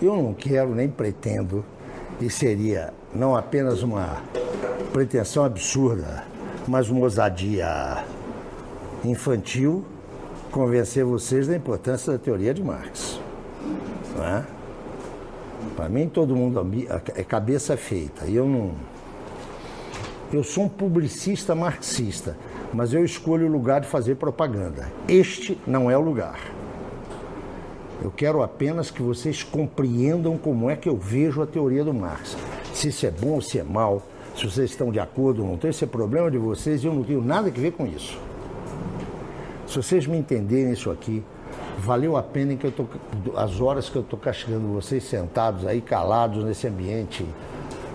Eu não quero nem pretendo, e seria não apenas uma pretensão absurda, mas uma ousadia infantil, convencer vocês da importância da teoria de Marx. Não é? Para mim, todo mundo é cabeça feita. Eu sou um publicista marxista, mas eu escolho o lugar de fazer propaganda. Este não é o lugar. Eu quero apenas que vocês compreendam como é que eu vejo a teoria do Marx. Se isso é bom ou se é mal, se vocês estão de acordo ou não estão, esse é problema de vocês e eu não tenho nada a ver com isso. Se vocês me entenderem isso aqui, valeu a pena que as horas que eu estou castigando vocês sentados aí, calados nesse ambiente,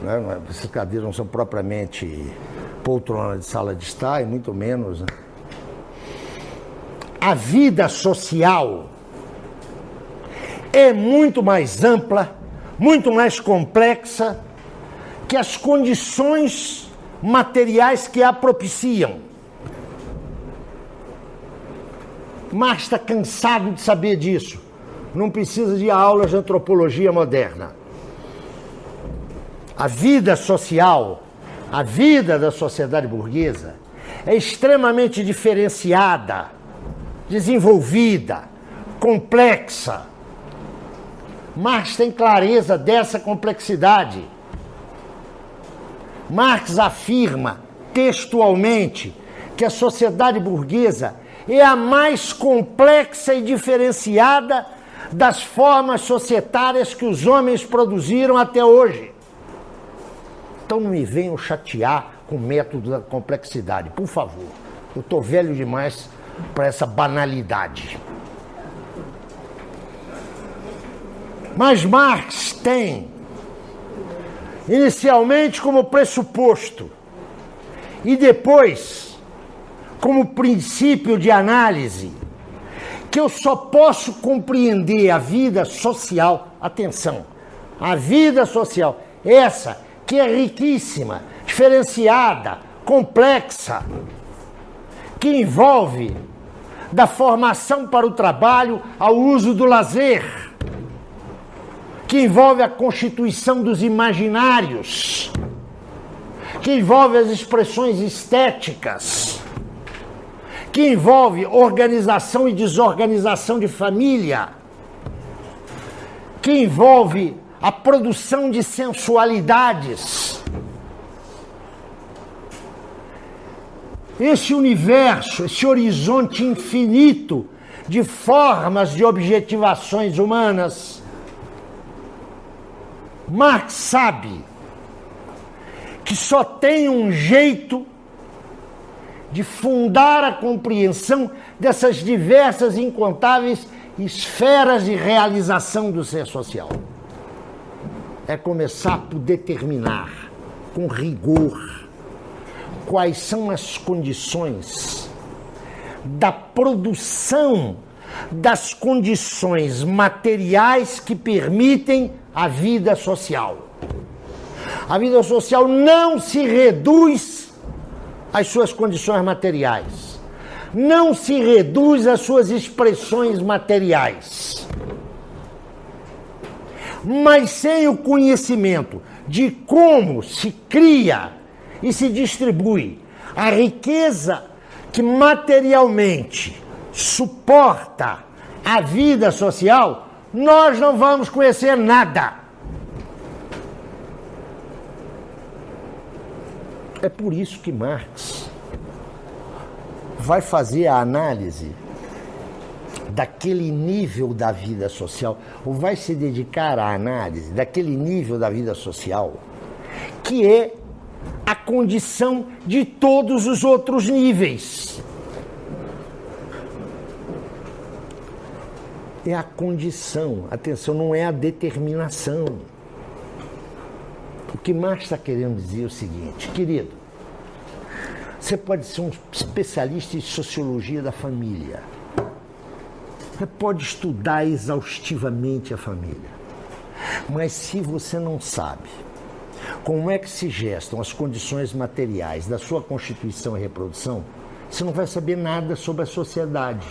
né? Essas cadeiras não são propriamente poltrona de sala de estar, e muito menos, né? A vida social é muito mais ampla, muito mais complexa que as condições materiais que a propiciam. Marx está cansado de saber disso. Não precisa de aulas de antropologia moderna. A vida social, a vida da sociedade burguesa é extremamente diferenciada, desenvolvida, complexa. Marx tem clareza dessa complexidade. Marx afirma textualmente que a sociedade burguesa é a mais complexa e diferenciada das formas societárias que os homens produziram até hoje. Então não me venham chatear com o método da complexidade, por favor. Eu estou velho demais para essa banalidade. Mas Marx tem, inicialmente como pressuposto, e depois como princípio de análise, que eu só posso compreender a vida social, atenção, a vida social, essa que é riquíssima, diferenciada, complexa, que envolve da formação para o trabalho ao uso do lazer, que envolve a constituição dos imaginários, que envolve as expressões estéticas, que envolve organização e desorganização de família, que envolve a produção de sensualidades. Esse universo, esse horizonte infinito de formas de objetivações humanas, Marx sabe que só tem um jeito de fundar a compreensão dessas diversas e incontáveis esferas de realização do ser social. É começar por determinar, com rigor, quais são as condições da produção das condições materiais que permitem a vida social. A vida social não se reduz às suas condições materiais, não se reduz às suas expressões materiais. Mas sem o conhecimento de como se cria e se distribui a riqueza que materialmente suporta a vida social, nós não vamos conhecer nada. É por isso que Marx vai fazer a análise daquele nível da vida social, ou vai se dedicar à análise daquele nível da vida social, que é a condição de todos os outros níveis. É a condição, atenção, não é a determinação. O que Marx está querendo dizer é o seguinte, querido, você pode ser um especialista em sociologia da família, você pode estudar exaustivamente a família, mas se você não sabe como é que se gestam as condições materiais da sua constituição e reprodução, você não vai saber nada sobre a sociedade.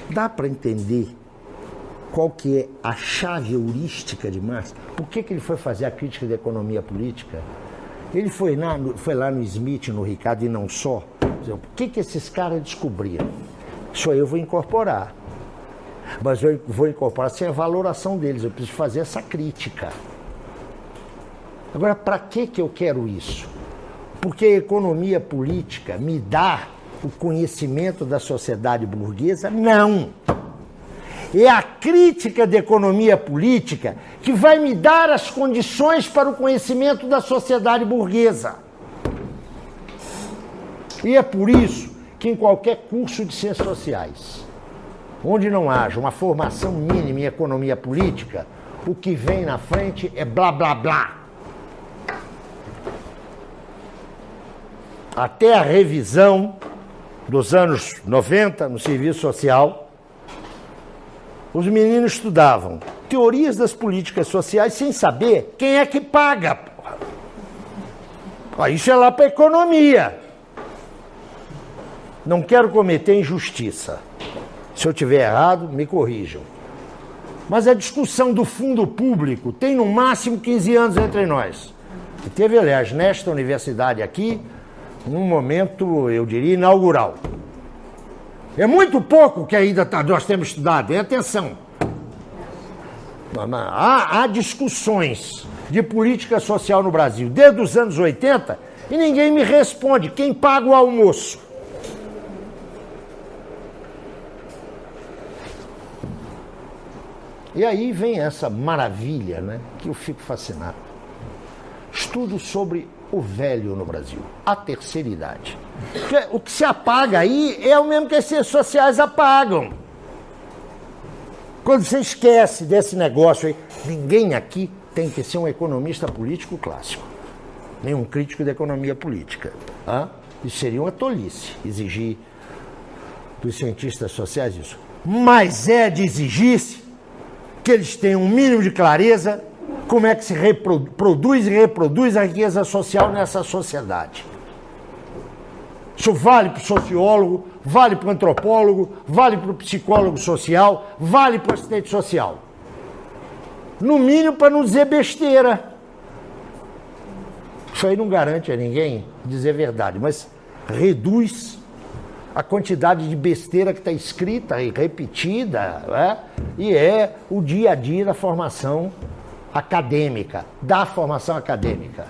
Dá para entender qual que é a chave heurística de Marx? Por que ele foi fazer a crítica da economia política? Ele foi lá no Smith, no Ricardo, e não só. O que esses caras descobriram? Isso aí eu vou incorporar. Mas eu vou incorporar sem a valoração deles. Eu preciso fazer essa crítica. Agora, para que eu quero isso? Porque a economia política me dá o conhecimento da sociedade burguesa? Não! É a crítica da economia política que vai me dar as condições para o conhecimento da sociedade burguesa. E é por isso que em qualquer curso de ciências sociais, onde não haja uma formação mínima em economia política, o que vem na frente é blá, blá, blá. Até a revisão dos anos 90, no serviço social, os meninos estudavam teorias das políticas sociais sem saber quem é que paga. Isso é lá para a economia. Não quero cometer injustiça. Se eu estiver errado, me corrijam. Mas a discussão do fundo público tem no máximo 15 anos entre nós. E teve, aliás, nesta universidade aqui, num momento, eu diria, inaugural. É muito pouco que ainda nós temos estudado, e atenção. Há discussões de política social no Brasil desde os anos 80 e ninguém me responde quem paga o almoço. E aí vem essa maravilha, né, que eu fico fascinado. Estudo sobre o velho no Brasil, a terceira idade. O que se apaga aí é o mesmo que as ciências sociais apagam. Quando você esquece desse negócio aí, ninguém aqui tem que ser um economista político clássico, nem um crítico da economia política. Isso seria uma tolice, exigir dos cientistas sociais isso. Mas é de exigir-se que eles tenham um mínimo de clareza como é que se produz e reproduz a riqueza social nessa sociedade. Isso vale para o sociólogo, vale para o antropólogo, vale para o psicólogo social, vale para o assistente social. No mínimo para não dizer besteira. Isso aí não garante a ninguém dizer verdade, mas reduz a quantidade de besteira que está escrita e repetida, né? E é o dia a dia da formação acadêmica, da formação acadêmica.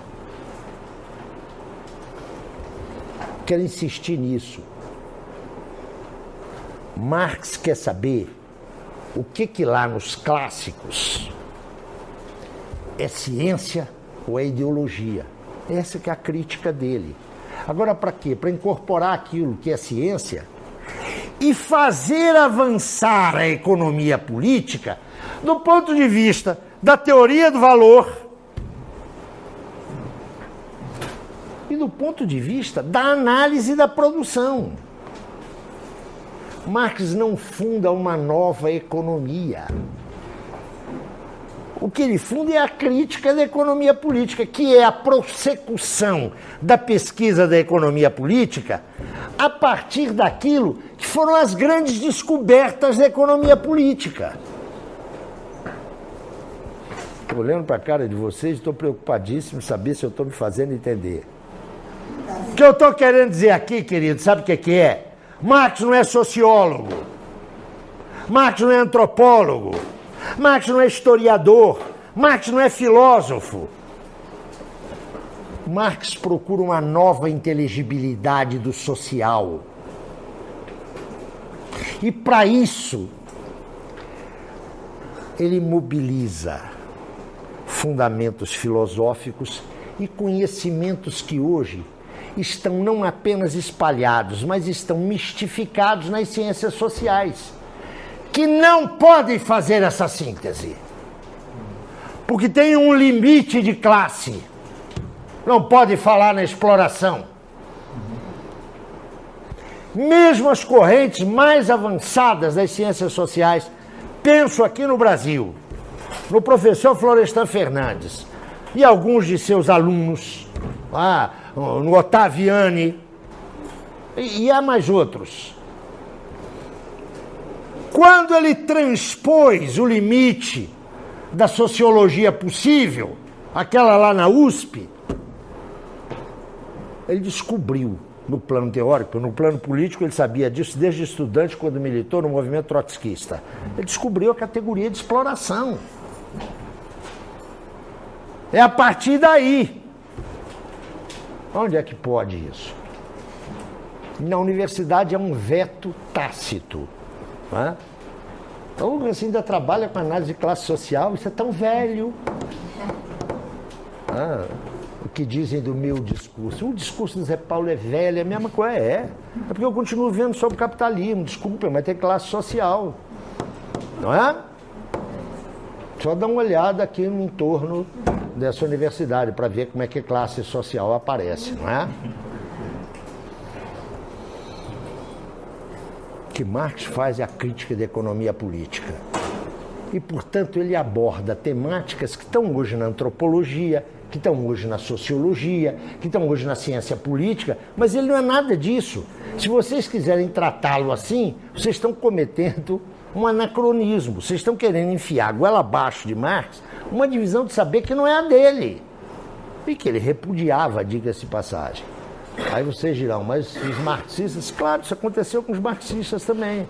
Quero insistir nisso. Marx quer saber o que lá nos clássicos é ciência ou é ideologia. Essa que é a crítica dele. Agora, para quê? Para incorporar aquilo que é ciência e fazer avançar a economia política do ponto de vista da teoria do valor e do ponto de vista da análise da produção. Marx não funda uma nova economia. O que ele funda é a crítica da economia política, que é a prossecução da pesquisa da economia política a partir daquilo que foram as grandes descobertas da economia política. Estou olhando para a cara de vocês e estou preocupadíssimo em saber se eu estou me fazendo entender. O que eu estou querendo dizer aqui, querido, sabe o que é? Marx não é sociólogo, Marx não é antropólogo, Marx não é historiador, Marx não é filósofo. Marx procura uma nova inteligibilidade do social. E para isso, ele mobiliza fundamentos filosóficos e conhecimentos que hoje estão não apenas espalhados, mas estão mistificados nas ciências sociais, que não podem fazer essa síntese, porque tem um limite de classe, não pode falar na exploração. Mesmo as correntes mais avançadas das ciências sociais, penso aqui no Brasil, no professor Florestan Fernandes e alguns de seus alunos, no Ottaviani, e há mais outros. Quando ele transpôs o limite da sociologia possível, aquela lá na USP, ele descobriu, no plano teórico, no plano político, ele sabia disso desde estudante, quando militou no movimento trotskista. Ele descobriu a categoria de exploração. É a partir daí. Onde é que pode isso? Na universidade é um veto tácito. Não é? Então você ainda trabalha com análise de classe social, isso é tão velho. O que dizem do meu discurso? O discurso do Zé Paulo é velho, é a mesma coisa, é porque eu continuo vendo sobre capitalismo, desculpa, mas tem classe social, não é? Só dá uma olhada aqui no entorno dessa universidade para ver como é que a classe social aparece, não é? Que Marx faz a crítica da economia política. E, portanto, ele aborda temáticas que estão hoje na antropologia, que estão hoje na sociologia, que estão hoje na ciência política, mas ele não é nada disso. Se vocês quiserem tratá-lo assim, vocês estão cometendo um anacronismo. Vocês estão querendo enfiar goela abaixo de Marx uma divisão de saber que não é a dele. E que ele repudiava, diga-se de passagem. Aí vocês dirão, mas os marxistas, claro, isso aconteceu com os marxistas também.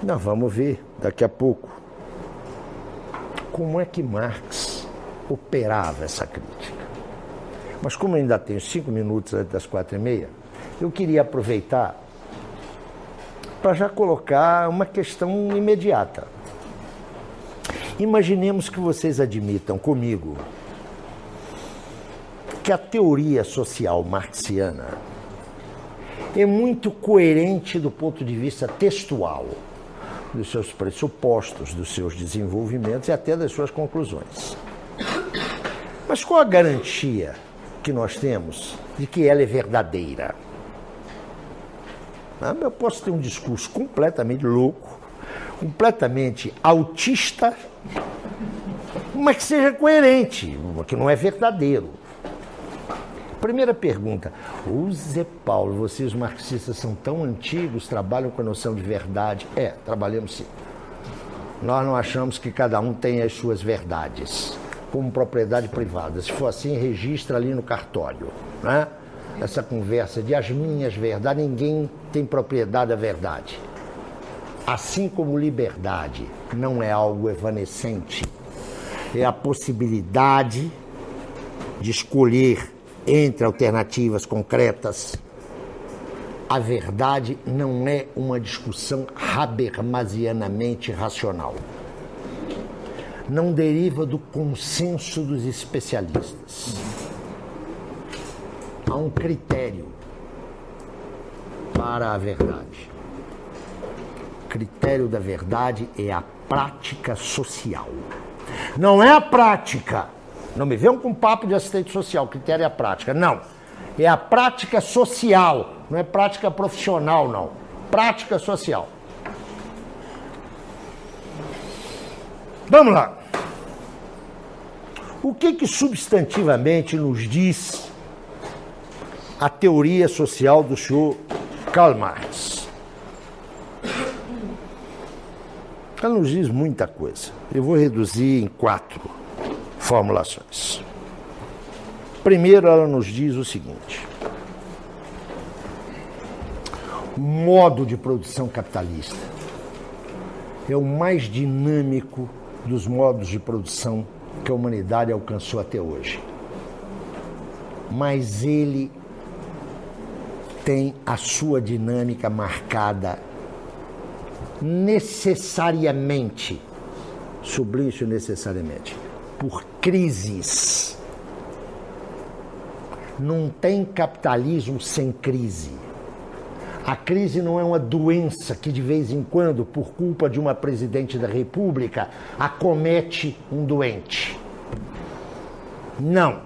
Nós vamos ver daqui a pouco como é que Marx operava essa crítica. Mas como eu ainda tenho 5 minutos antes das 4h30, eu queria aproveitar para já colocar uma questão imediata. Imaginemos que vocês admitam comigo que a teoria social marxiana é muito coerente do ponto de vista textual, dos seus pressupostos, dos seus desenvolvimentos e até das suas conclusões. Mas qual a garantia que nós temos de que ela é verdadeira? Eu posso ter um discurso completamente louco, completamente autista, mas que seja coerente, que não é verdadeiro. Primeira pergunta, Zé Paulo, vocês marxistas são tão antigos, trabalham com a noção de verdade? Trabalhamos sim. Nós não achamos que cada um tem as suas verdades como propriedade privada. Se for assim, registra ali no cartório, né? Essa conversa de as minhas verdades, ninguém tem propriedade da verdade. Assim como liberdade não é algo evanescente, é a possibilidade de escolher entre alternativas concretas. A verdade não é uma discussão habermasianamente racional. Não deriva do consenso dos especialistas. Há um critério para a verdade. O critério da verdade é a prática social. Não é a prática. Não me venham com papo de assistente social, o critério é a prática. Não. É a prática social. Não é prática profissional, não. Prática social. Vamos lá. O que substantivamente nos diz a teoria social do senhor Karl Marx? Ela nos diz muita coisa. Eu vou reduzir em 4 formulações. Primeiro, ela nos diz o seguinte: o modo de produção capitalista é o mais dinâmico dos modos de produção que a humanidade alcançou até hoje. Mas ele tem a sua dinâmica marcada necessariamente, sublinho isso necessariamente, por crises. Não tem capitalismo sem crise. A crise não é uma doença que de vez em quando, por culpa de uma presidente da República, acomete um doente. Não.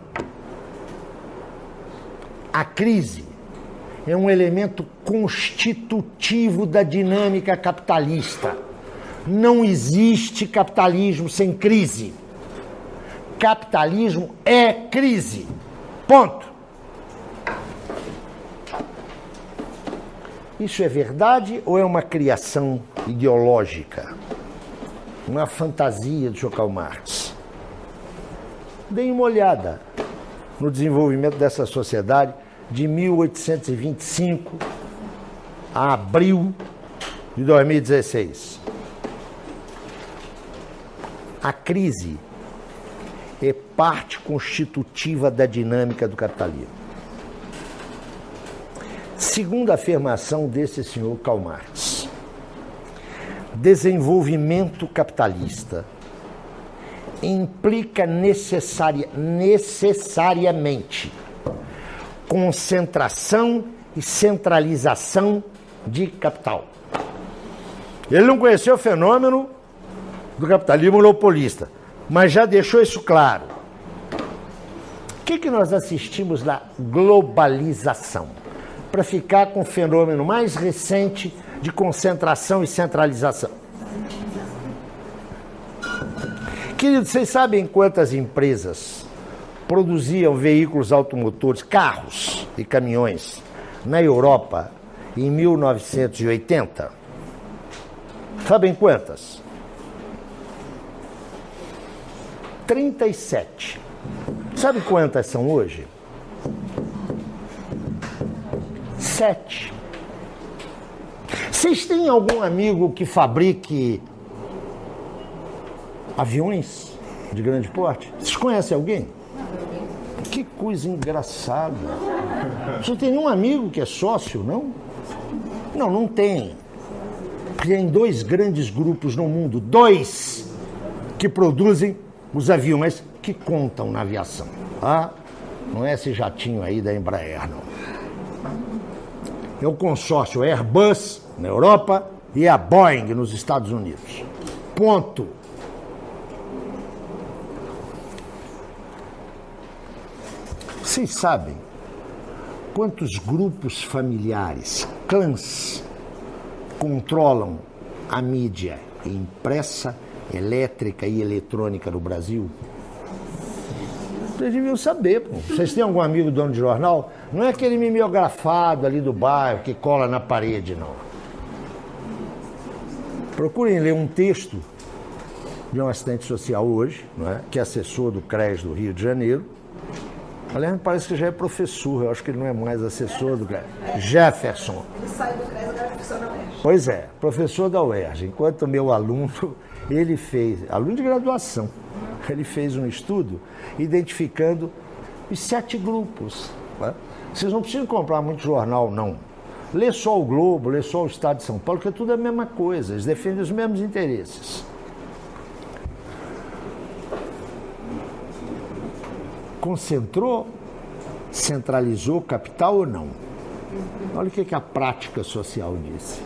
A crise é um elemento constitutivo da dinâmica capitalista. Não existe capitalismo sem crise. Capitalismo é crise. Ponto. Isso é verdade ou é uma criação ideológica? Uma fantasia do Sr. Karl Marx? Deem uma olhada no desenvolvimento dessa sociedade de 1825 a abril de 2016. A crise é parte constitutiva da dinâmica do capitalismo. Segundo a afirmação desse senhor Karl Marx, desenvolvimento capitalista implica necessariamente concentração e centralização de capital. Ele não conheceu o fenômeno do capitalismo monopolista, mas já deixou isso claro. O que nós assistimos na globalização? Para ficar com o fenômeno mais recente de concentração e centralização. Queridos, vocês sabem quantas empresas produziam veículos automotores, carros e caminhões na Europa em 1980? Sabem quantas? 37. Sabe quantas são hoje? 7. Vocês têm algum amigo que fabrique aviões de grande porte? Vocês conhecem alguém? Que coisa engraçada. Você tem nenhum amigo que é sócio, não? Não, não tem. Tem 2 grandes grupos no mundo, 2 que produzem os aviões que contam na aviação. Ah, não é esse jatinho aí da Embraer, não. É o consórcio Airbus na Europa e a Boeing nos Estados Unidos. Ponto. Vocês sabem quantos grupos familiares, clãs, controlam a mídia impressa, elétrica e eletrônica no Brasil? Vocês deviam saber, pô. Vocês têm algum amigo dono de jornal? Não é aquele mimeografado ali do bairro que cola na parede, não. Procurem ler um texto de um assistente social hoje, não é? Que é assessor do CRES do Rio de Janeiro. Aliás, me parece que já é professor, eu acho que ele não é mais assessor do CRES. Jefferson. Ele saiu do CRES, agora é professor da UERJ. Pois é, professor da UERJ. Enquanto meu aluno, ele fez, aluno de graduação, ele fez um estudo identificando os 7 grupos. Né? Vocês não precisam comprar muito jornal, não. Lê só o Globo, lê só o Estado de São Paulo, que tudo é a mesma coisa, eles defendem os mesmos interesses. Concentrou, centralizou capital ou não? Olha o que a prática social disse.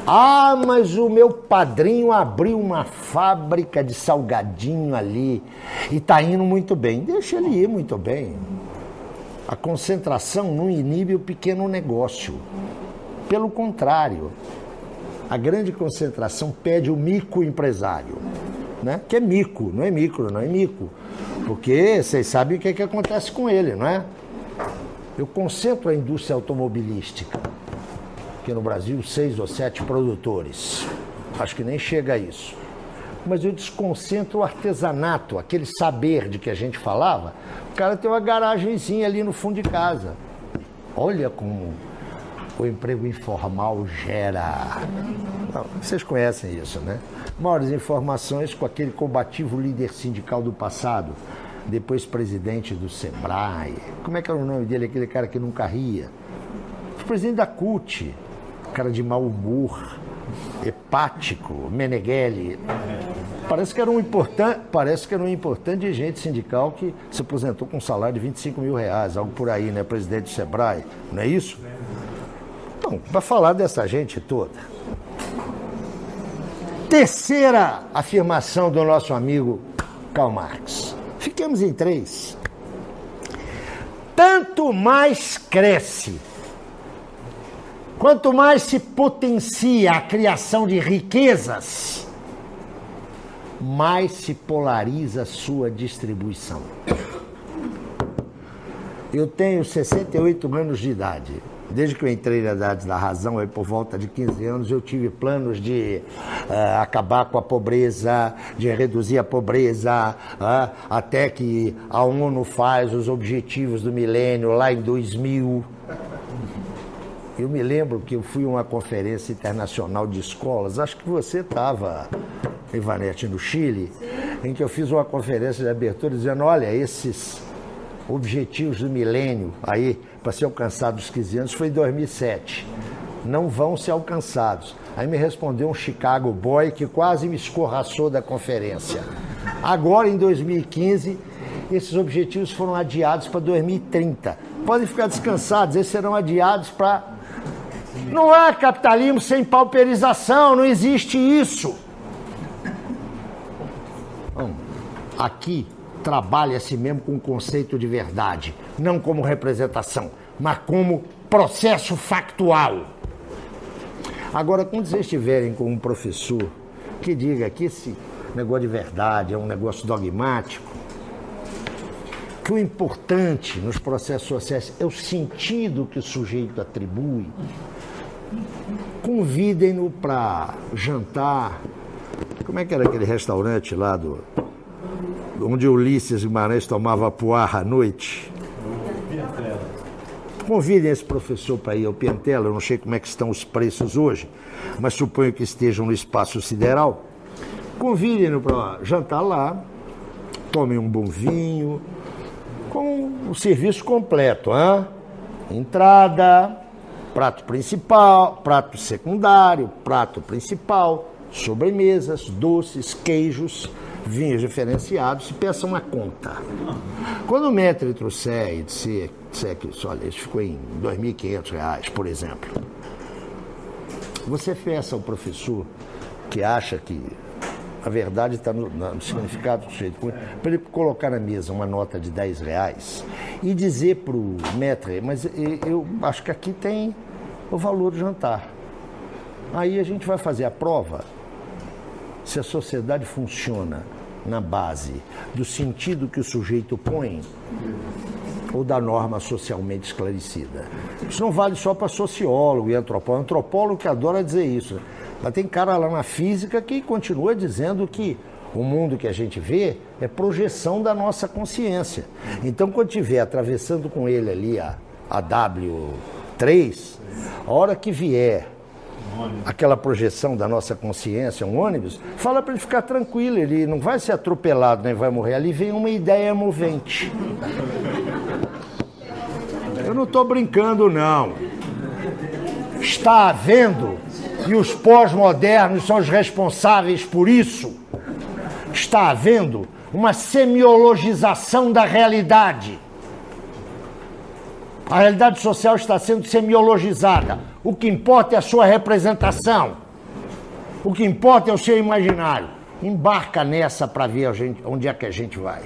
Ah, mas o meu padrinho abriu uma fábrica de salgadinho ali e está indo muito bem. Deixa ele ir muito bem. A concentração não inibe o pequeno negócio. Pelo contrário, a grande concentração pede o microempresário, né? Que é mico, não é micro, não é mico. Porque vocês sabem o que acontece com ele, não é? Eu concentro a indústria automobilística, que no Brasil 6 ou 7 produtores, acho que nem chega a isso. Mas eu desconcentro o artesanato, aquele saber de que a gente falava. O cara tem uma garagenzinha ali no fundo de casa. Olha como o emprego informal gera... Não, vocês conhecem isso, né? Maiores informações com aquele combativo líder sindical do passado, depois presidente do Sebrae. Como é que era o nome dele, aquele cara que nunca ria? O presidente da CUT, cara de mau humor, hepático, Meneghelli. Parece que era um importante dirigente sindical que se aposentou com um salário de 25 mil reais, algo por aí, né? Presidente do Sebrae, não é isso? Então, para falar dessa gente toda. Terceira afirmação do nosso amigo Karl Marx. Fiquemos em 3. Tanto mais cresce, quanto mais se potencia a criação de riquezas, mais se polariza a sua distribuição. Eu tenho 68 anos de idade, Desde que eu entrei na idade da razão, aí por volta de 15 anos, eu tive planos de acabar com a pobreza, de reduzir a pobreza, até que a ONU faz os objetivos do milênio lá em 2000. Eu me lembro que eu fui a uma conferência internacional de escolas, acho que você estava, Ivanete, no Chile, em que eu fiz uma conferência de abertura dizendo, olha, esses objetivos do milênio aí, para ser alcançados os 15 anos, foi em 2007. Não vão ser alcançados. Aí me respondeu um Chicago boy que quase me escorraçou da conferência. Agora, em 2015, esses objetivos foram adiados para 2030. Podem ficar descansados, eles serão adiados para... Não há capitalismo sem pauperização, não existe isso. Bom, aqui trabalha-se mesmo com o conceito de verdade, não como representação, mas como processo factual. Agora, quando vocês estiverem com um professor que diga que esse negócio de verdade é um negócio dogmático, que o importante nos processos sociais é o sentido que o sujeito atribui, convidem-no para jantar. Como é que era aquele restaurante lá onde Ulisses Guimarães tomava puarra à noite? Convidem esse professor para ir ao Piantela. Eu não sei como é que estão os preços hoje, mas suponho que estejam no Espaço Sideral. Convidem-no para jantar lá, tomem um bom vinho, com o serviço completo, hein? Entrada, prato principal, prato secundário, prato principal, sobremesas, doces, queijos, vinhos diferenciados, e peça uma conta. Quando o maître trouxer e disser que olha, isso ficou em R$ 2.500, por exemplo, você peça ao professor que acha que a verdade está no significado do sujeito, para ele colocar na mesa uma nota de R$ 10 e dizer para o maître, mas eu acho que aqui tem o valor do jantar. Aí a gente vai fazer a prova se a sociedade funciona na base do sentido que o sujeito põe ou da norma socialmente esclarecida. Isso não vale só para sociólogo e antropólogo. Antropólogo que adora dizer isso. Mas tem cara lá na física que continua dizendo que o mundo que a gente vê é projeção da nossa consciência. Então, quando estiver atravessando com ele ali a W3, a hora que vier aquela projeção da nossa consciência, um ônibus, fala para ele ficar tranquilo, ele não vai ser atropelado, nem vai morrer. Ali vem uma ideia movente. Eu não estou brincando, não. Está havendo, e os pós-modernos são os responsáveis por isso, está havendo uma semiologização da realidade. A realidade social está sendo semiologizada. O que importa é a sua representação. O que importa é o seu imaginário. Embarca nessa para ver onde é que a gente vai.